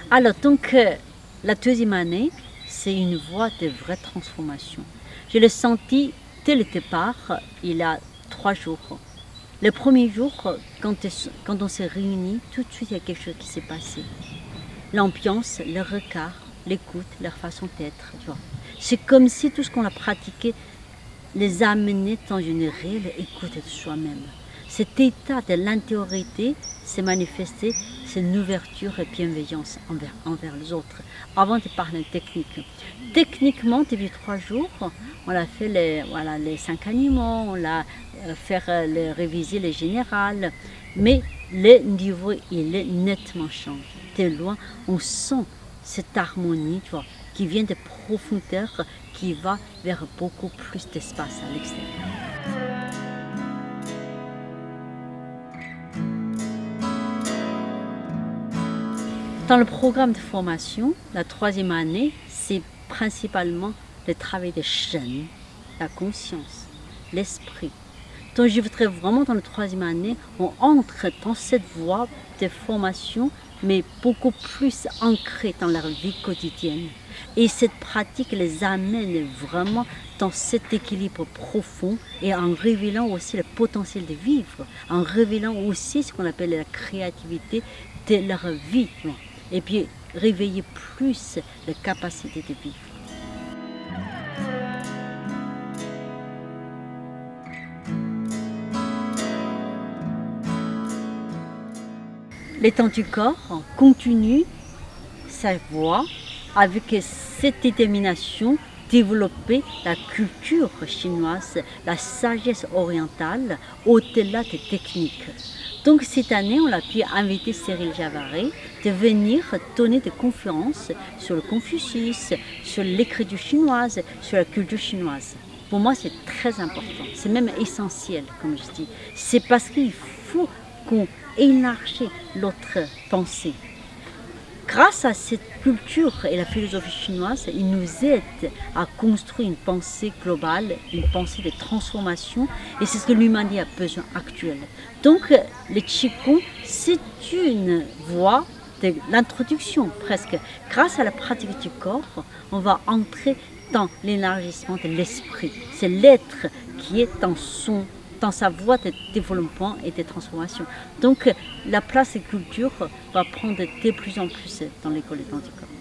Alors, donc, la deuxième année, c'est une voie de vraie transformation. Je l'ai senti dès le départ, il y a 3 jours. Le premier jour, quand on s'est réunis, tout de suite, il y a quelque chose qui s'est passé. L'ambiance, le regard, l'écoute, leur façon d'être, tu vois. C'est comme si tout ce qu'on a pratiqué les amenait dans une réelle écoute de soi-même. Cet état de l'intériorité s'est manifesté, c'est une ouverture et bienveillance envers les autres. Avant de parler de technique. Techniquement, depuis 3 jours, on a fait les 5 animaux, on a révisé les générales, mais le niveau il est nettement changé. De loin, on sent cette harmonie, tu vois, qui vient de profondeur, qui va vers beaucoup plus d'espace à l'extérieur. Dans le programme de formation, la troisième année, c'est principalement le travail des jeunes, la conscience, l'esprit. Donc je voudrais vraiment dans la troisième année, on entre dans cette voie de formation, mais beaucoup plus ancrée dans leur vie quotidienne. Et cette pratique les amène vraiment dans cet équilibre profond et en révélant aussi le potentiel de vivre, en révélant aussi ce qu'on appelle la créativité de leur vie. Et puis réveiller plus la capacité de vivre. L'étang du corps continue sa voie avec cette détermination développer la culture chinoise, la sagesse orientale au-delà des techniques. Donc cette année, on a pu inviter Cyril Javaré de venir donner des conférences sur le Confucius, sur l'écriture chinoise, sur la culture chinoise. Pour moi, c'est très important, c'est même essentiel, comme je dis. C'est parce qu'il faut qu'on élargisse notre pensée. Grâce à cette culture et la philosophie chinoise, il nous aide à construire une pensée globale, une pensée de transformation, et c'est ce que l'humanité a besoin actuellement. Donc, le Qigong, c'est une voie de l'introduction presque. Grâce à la pratique du corps, on va entrer dans l'élargissement de l'esprit. C'est l'être qui est dans sa voie de développement et de transformation. Donc la place et culture va prendre de plus en plus dans l'école des handicapés.